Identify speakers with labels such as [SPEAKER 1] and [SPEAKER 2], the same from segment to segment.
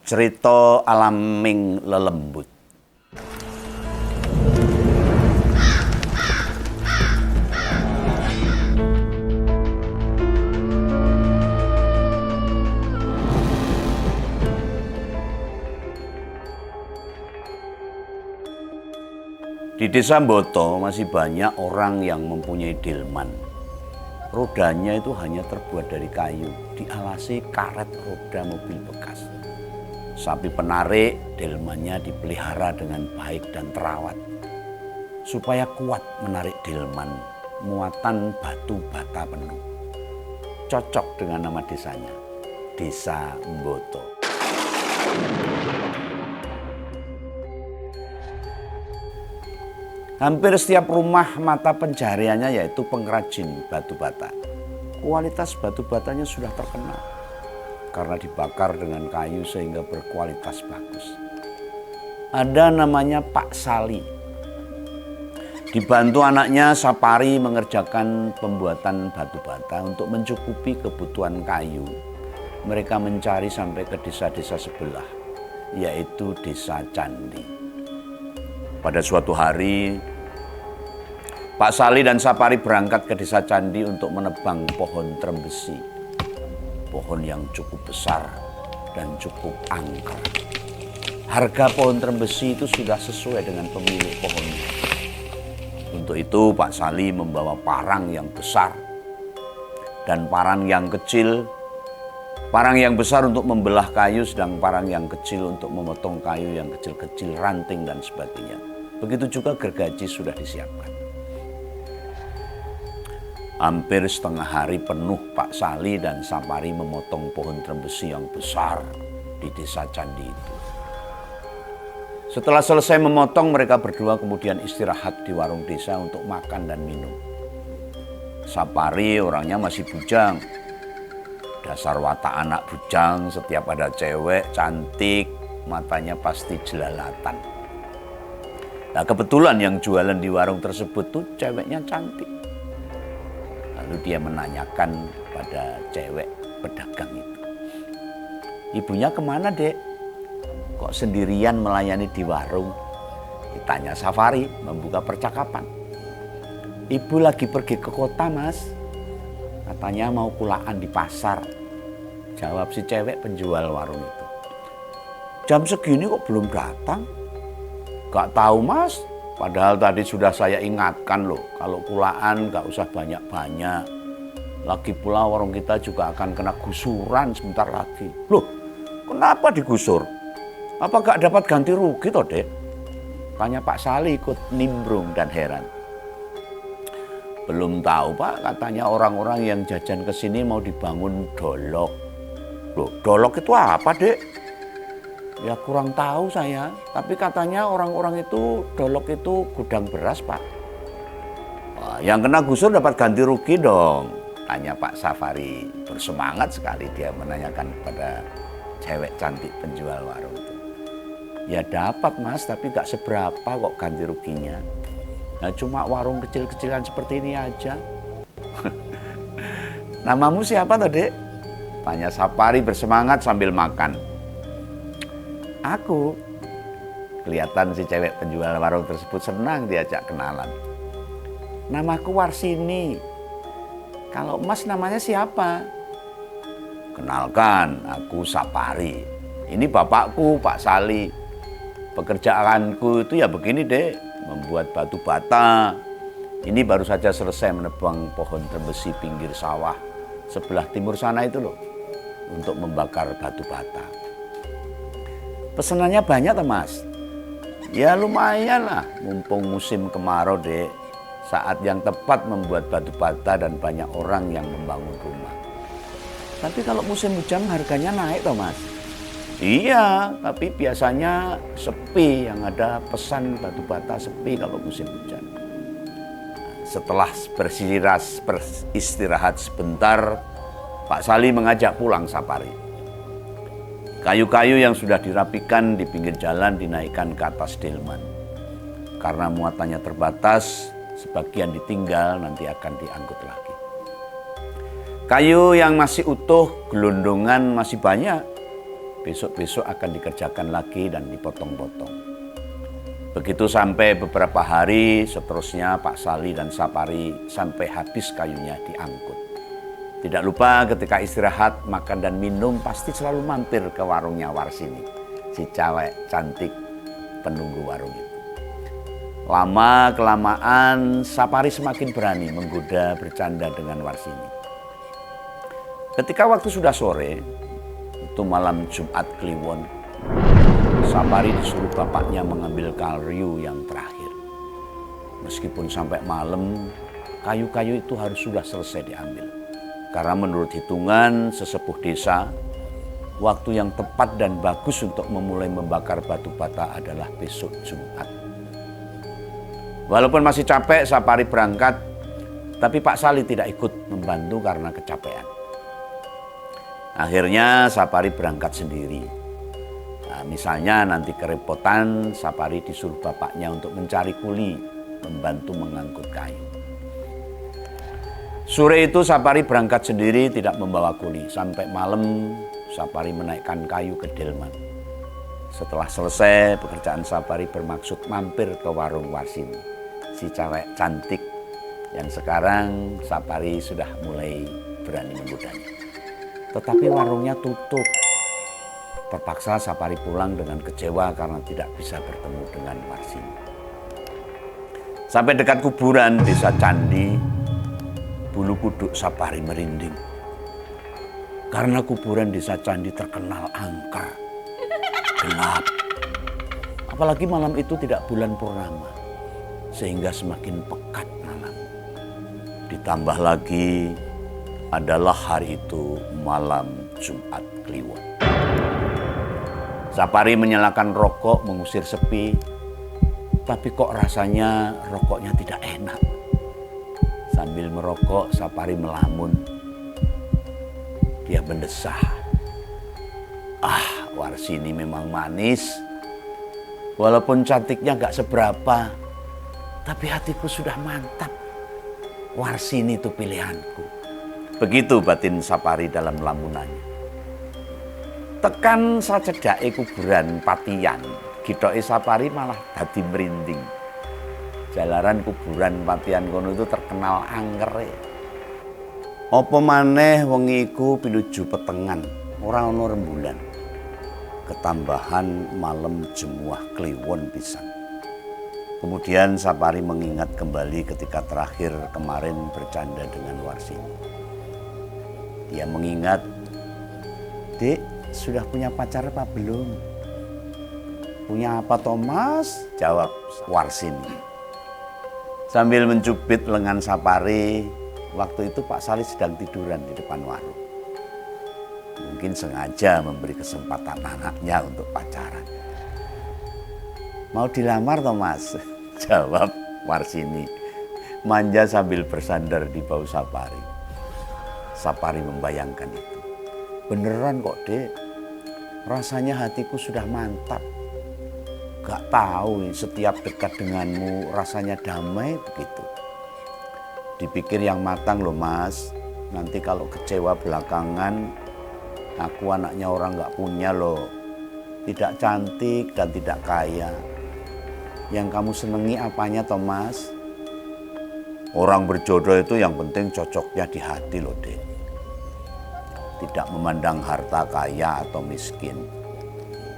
[SPEAKER 1] Cerita Alaming Lelembut. Di desa Mboto masih banyak orang yang mempunyai delman. Rodanya itu hanya terbuat dari kayu, dialasi karet roda mobil bekas. Sapi penarik, delmannya dipelihara dengan baik dan terawat. Supaya kuat menarik delman, muatan batu bata penuh. Cocok dengan nama desanya, Desa Mboto. Hampir setiap rumah mata pencahariannya yaitu pengrajin batu bata. Kualitas batu batanya sudah terkenal karena dibakar dengan kayu sehingga berkualitas bagus. Ada namanya Pak Sali. Dibantu anaknya Sapari mengerjakan pembuatan batu bata untuk mencukupi kebutuhan kayu. Mereka mencari sampai ke desa-desa sebelah, yaitu Desa Candi. Pada suatu hari, Pak Sali dan Sapari berangkat ke Desa Candi untuk menebang pohon trembesi. Pohon yang cukup besar dan cukup angker. Harga pohon trembesi itu sudah sesuai dengan pemilik pohonnya. Untuk itu Pak Sali membawa parang yang besar dan parang yang kecil. Parang yang besar untuk membelah kayu, sedang parang yang kecil untuk memotong kayu yang kecil-kecil, ranting dan sebagainya. Begitu juga gergaji sudah disiapkan. Hampir setengah hari penuh Pak Sali dan Sapari memotong pohon trembesi yang besar di Desa Candi itu. Setelah selesai memotong, mereka berdua kemudian istirahat di warung desa untuk makan dan minum. Sapari orangnya masih bujang. Dasar watak anak bujang, setiap ada cewek cantik, matanya pasti jelalatan. Nah, kebetulan yang jualan di warung tersebut tuh ceweknya cantik. Lalu dia menanyakan pada cewek pedagang itu, "Ibunya kemana, Dek? Kok sendirian melayani di warung?" Ditanya Sapari membuka percakapan. "Ibu lagi pergi ke kota, Mas. Katanya mau kulaan di pasar," jawab si cewek penjual warung itu. "Jam segini kok belum datang?" "Gak tahu, Mas. Padahal tadi sudah saya ingatkan loh, kalau kulaan gak usah banyak-banyak. Lagi pula warung kita juga akan kena gusuran sebentar lagi." "Loh, kenapa digusur? Apa gak dapat ganti rugi toh, Dek?" tanya Pak Sali ikut nimbrung dan heran. "Belum tahu, Pak, katanya orang-orang yang jajan ke sini mau dibangun dolok." "Loh, dolok itu apa, Dek?" "Ya kurang tahu saya, tapi katanya orang-orang itu dolok itu gudang beras, Pak." "Wah, yang kena gusur dapat ganti rugi dong," tanya Pak Sapari. Bersemangat sekali dia menanyakan kepada cewek cantik penjual warung itu. "Ya dapat, Mas, tapi gak seberapa kok ganti ruginya. Nah, cuma warung kecil-kecilan seperti ini aja." "Namamu siapa toh, Dek?" tanya Sapari bersemangat sambil makan. "Aku." Kelihatan si cewek penjual warung tersebut senang diajak kenalan. "Namaku Warsini. Kalau Mas namanya siapa?" "Kenalkan, aku Sapari. Ini bapakku, Pak Sali. Pekerjaanku itu ya begini, Dek, membuat batu bata. Ini baru saja selesai menebang pohon trembesi pinggir sawah sebelah timur sana itu loh, untuk membakar batu bata." "Pesanannya banyak toh, Mas?" "Ya lumayan lah, mumpung musim kemarau, Dek. Saat yang tepat membuat batu bata dan banyak orang yang membangun rumah." "Tapi kalau musim hujan harganya naik toh, Mas?" "Iya, tapi biasanya sepi, yang ada pesan batu bata sepi kalau musim hujan." Setelah beristirahat sebentar, Pak Sali mengajak pulang Sapari. Kayu-kayu yang sudah dirapikan di pinggir jalan dinaikkan ke atas delman. Karena muatannya terbatas, sebagian ditinggal, nanti akan diangkut lagi. Kayu yang masih utuh, gelondongan masih banyak. Besok-besok akan dikerjakan lagi dan dipotong-potong. Begitu sampai beberapa hari, seterusnya Pak Sali dan Sapari sampai habis kayunya diangkut. Tidak lupa ketika istirahat, makan dan minum pasti selalu mampir ke warungnya Warsini, si cewek cantik penunggu warung itu. Lama-kelamaan Sapari semakin berani menggoda bercanda dengan Warsini. Ketika waktu sudah sore, itu malam Jumat Kliwon, Sapari disuruh bapaknya mengambil kayu yang terakhir. Meskipun sampai malam, kayu-kayu itu harus sudah selesai diambil. Karena menurut hitungan sesepuh desa, waktu yang tepat dan bagus untuk memulai membakar batu bata adalah besok Jumat. Walaupun masih capek, Sapari berangkat, tapi Pak Sali tidak ikut membantu karena kecapean. Akhirnya Sapari berangkat sendiri. Nah, misalnya nanti kerepotan, Sapari disuruh bapaknya untuk mencari kuli, membantu mengangkut kayu. Sore itu Sapari berangkat sendiri, tidak membawa kuli. Sampai malam Sapari menaikkan kayu ke delman. Setelah selesai pekerjaan, Sapari bermaksud mampir ke warung Warsini, si cewek cantik yang sekarang Sapari sudah mulai berani menggodanya. Tetapi warungnya tutup. Terpaksa Sapari pulang dengan kecewa karena tidak bisa bertemu dengan Warsini. Sampai dekat kuburan desa Candi, bulu kuduk Sapari merinding. Karena kuburan desa Candi terkenal angker, gelap. Apalagi malam itu tidak bulan purnama, sehingga semakin pekat malam. Ditambah lagi adalah hari itu malam Jumat Kliwon. Sapari menyalakan rokok mengusir sepi, tapi kok rasanya rokoknya tidak enak. Sambil merokok, Sapari melamun. Dia mendesah. Warsini memang manis. Walaupun cantiknya gak seberapa, tapi hatiku sudah mantap. Warsini itu pilihanku. Begitu batin Sapari dalam lamunannya. Tekan sacedake kuburan Patian, gitoke Sapari malah dadi merinding. Jalaran kuburan Patian kono itu terkenal angkere. Apa maneh wengi iku pinuju petengan, ora ana rembulan. Ketambahan malam Jemuah Kliwon pisan. Kemudian Sapari mengingat kembali ketika terakhir kemarin bercanda dengan Warsini. Dia mengingat, "Dek, sudah punya pacar apa belum?" "Punya apa, Thomas?" jawab Warsini. Sambil mencubit lengan Sapari, waktu itu Pak Sali sedang tiduran di depan warung. Mungkin sengaja memberi kesempatan anaknya untuk pacaran. "Mau dilamar, Thomas?" jawab Warsini, manja sambil bersandar di bahu Sapari. Sapari membayangkan itu. "Beneran kok, Dek. Rasanya hatiku sudah mantap. Gak tahu setiap dekat denganmu rasanya damai begitu." "Dipikir yang matang loh, Mas. Nanti kalau kecewa belakangan, aku anaknya orang gak punya loh. Tidak cantik dan tidak kaya. Yang kamu senengi apanya, Thomas?" "Orang berjodoh itu yang penting cocoknya di hati loh, Dek. Tidak memandang harta kaya atau miskin.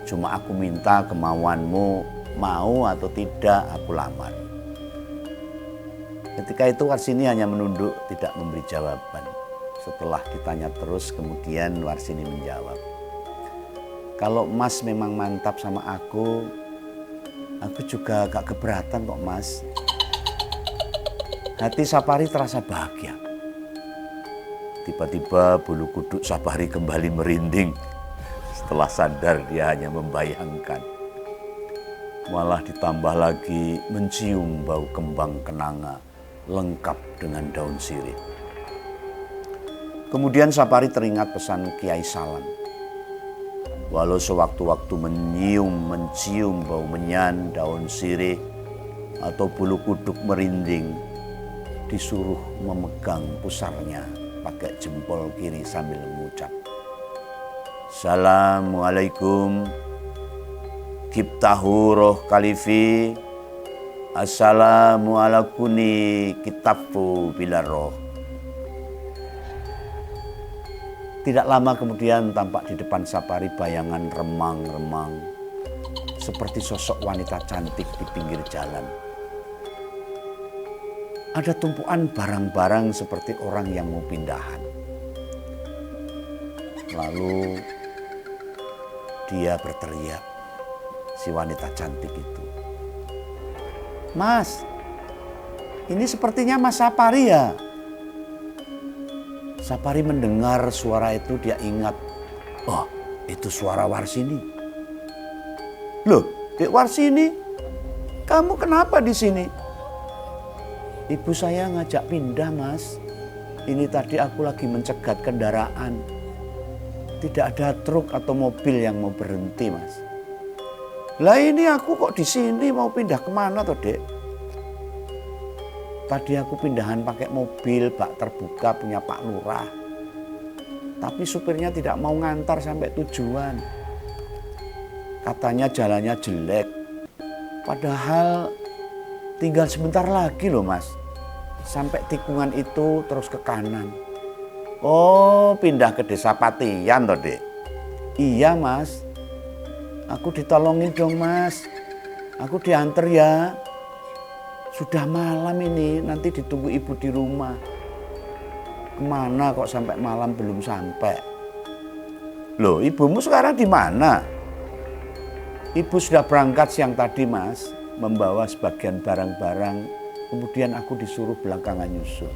[SPEAKER 1] Cuma aku minta kemauanmu, mau atau tidak aku lamar." Ketika itu Warsini hanya menunduk, tidak memberi jawaban. Setelah ditanya terus, kemudian Warsini menjawab, "Kalau Mas memang mantap sama aku juga gak keberatan kok, Mas." Hati Sapari terasa bahagia. Tiba-tiba bulu kuduk Sapari kembali merinding. Setelah sadar dia hanya membayangkan. Malah ditambah lagi mencium bau kembang kenanga lengkap dengan daun sirih. Kemudian Sapari teringat pesan Kiai Salam. Walau sewaktu-waktu mencium bau menyan, daun sirih, atau bulu kuduk merinding, disuruh memegang pusarnya pakai jempol kiri sambil mengucap, Assalamualaikum. Kiptahu roh kalifi. Assalamualakuni kitabu bila roh. Tidak lama kemudian tampak di depan Sapari bayangan remang-remang seperti sosok wanita cantik di pinggir jalan. Ada tumpuan barang-barang seperti orang yang mau pindahan. Lalu dia berteriak, si wanita cantik itu. Mas, ini sepertinya Mas Sapari ya? Sapari mendengar suara itu, dia ingat, oh itu suara Warsini. Loh, Dek Warsini, kamu kenapa di sini? Ibu saya ngajak pindah, Mas. Ini tadi aku lagi mencegat kendaraan. Tidak ada truk atau mobil yang mau berhenti, Mas. Lah ini aku kok di sini mau pindah kemana toh, Dek? Tadi aku pindahan pakai mobil bak terbuka punya Pak Lurah. Tapi supirnya tidak mau ngantar sampai tujuan. Katanya jalannya jelek. Padahal tinggal sebentar lagi loh, Mas. Sampai tikungan itu terus ke kanan. Oh, pindah ke Desa Patian toh, Dek? Iya, Mas. Aku ditolongin dong, Mas. Aku diantar ya. Sudah malam ini, nanti ditunggu ibu di rumah. Kemana kok sampai malam belum sampai? Loh, ibumu sekarang di mana? Ibu sudah berangkat siang tadi, Mas. Membawa sebagian barang-barang. Kemudian aku disuruh belakangan nyusul.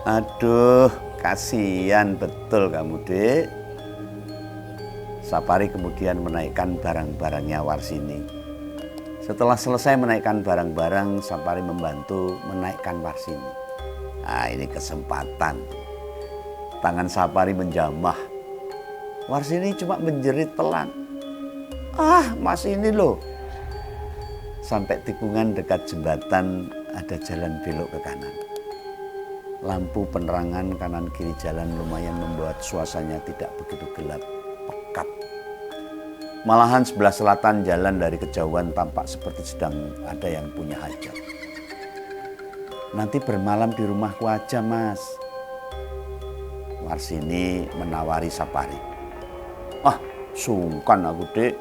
[SPEAKER 1] Aduh, kasihan betul kamu, Dek. Sapari kemudian menaikkan barang-barangnya Warsini. Setelah selesai menaikkan barang-barang, Sapari membantu menaikkan Warsini. Nah, ini kesempatan. Tangan Sapari menjamah. Warsini cuma menjerit pelan. Ah, Mas ini loh. Sampai tikungan dekat jembatan ada jalan belok ke kanan. Lampu penerangan kanan kiri jalan lumayan membuat suasananya tidak begitu gelap, pekat. Malahan sebelah selatan jalan dari kejauhan tampak seperti sedang ada yang punya hajat. Nanti bermalam di rumahku aja, Mas. Warsini menawari Sapari. Ah, sungkan aku, Dek.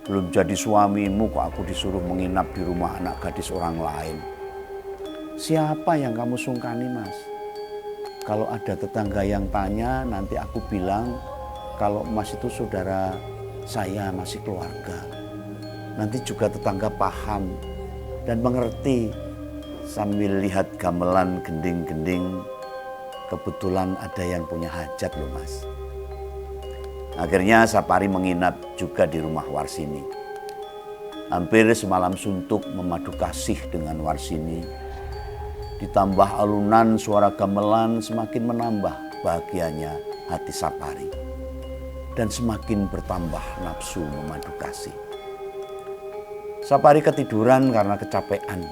[SPEAKER 1] Belum jadi suamimu kok aku disuruh menginap di rumah anak gadis orang lain. Siapa yang kamu sungkani, Mas? Kalau ada tetangga yang tanya, nanti aku bilang kalau Mas itu saudara saya, masih keluarga. Nanti juga tetangga paham dan mengerti. Sambil lihat gamelan gending-gending, kebetulan ada yang punya hajat loh, Mas. Akhirnya Sapari menginap juga di rumah Warsini. Hampir semalam suntuk memadu kasih dengan Warsini. Ditambah alunan suara gamelan semakin menambah bahagianya hati Sapari. Dan semakin bertambah nafsu memadu kasih. Sapari ketiduran karena kecapean.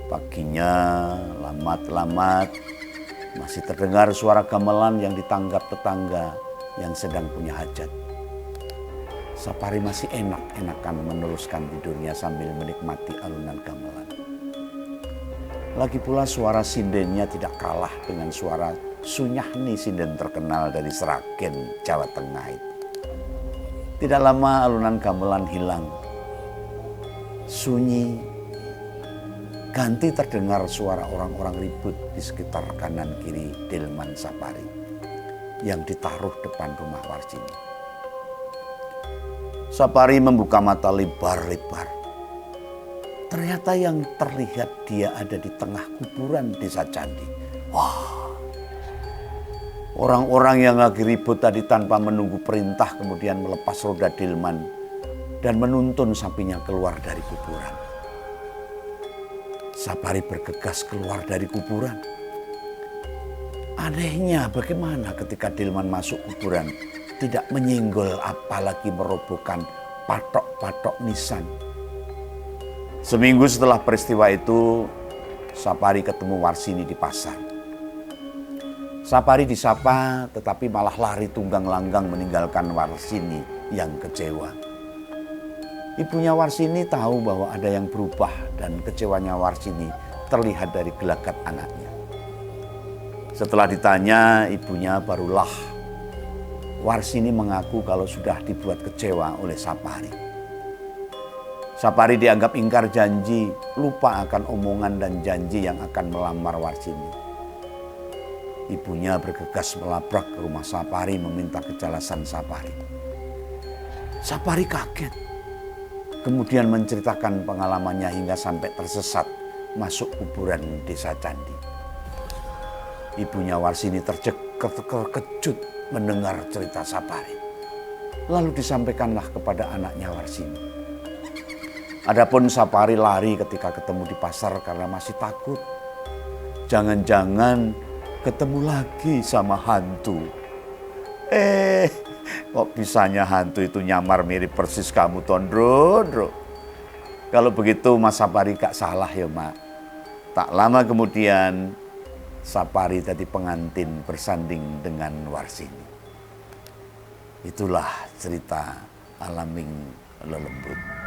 [SPEAKER 1] Paginya lamat-lamat masih terdengar suara gamelan yang ditanggap tetangga yang sedang punya hajat. Sapari masih enak-enakan meneruskan tidurnya sambil menikmati alunan gamelan. Lagi pula suara sindennya tidak kalah dengan suara Sunyahni, sinden terkenal dari Sragen, Jawa Tengah itu. Tidak lama alunan gamelan hilang. Sunyi. Ganti terdengar suara orang-orang ribut di sekitar kanan kiri delman Sapari yang ditaruh depan rumah Warsini. Sapari membuka mata lebar-lebar. Ternyata yang terlihat dia ada di tengah kuburan desa Candi. Wah. Orang-orang yang lagi ribut tadi tanpa menunggu perintah kemudian melepas roda delman dan menuntun sapinya keluar dari kuburan. Sapari bergegas keluar dari kuburan. Anehnya bagaimana ketika delman masuk kuburan tidak menyinggol apalagi merobohkan patok-patok nisan. Seminggu setelah peristiwa itu, Sapari ketemu Warsini di pasar. Sapari disapa tetapi malah lari tunggang langgang meninggalkan Warsini yang kecewa. Ibunya Warsini tahu bahwa ada yang berubah dan kecewanya Warsini terlihat dari gelagat anaknya. Setelah ditanya ibunya, barulah Warsini mengaku kalau sudah dibuat kecewa oleh Sapari. Sapari dianggap ingkar janji, lupa akan omongan dan janji yang akan melamar Warsini. Ibunya bergegas melabrak ke rumah Sapari meminta kejelasan Sapari. Sapari kaget, kemudian menceritakan pengalamannya hingga sampai tersesat masuk kuburan desa Candi. Ibunya Warsini terkejut mendengar cerita Sapari. Lalu disampaikanlah kepada anaknya Warsini. Adapun Sapari lari ketika ketemu di pasar karena masih takut. Jangan-jangan ketemu lagi sama hantu. Kok bisanya hantu itu nyamar mirip persis kamu, Tondro? Kalau begitu Mas Sapari gak salah ya, Mak. Tak lama kemudian Sapari tadi pengantin bersanding dengan Warsini. Itulah cerita Alaming Lelembut.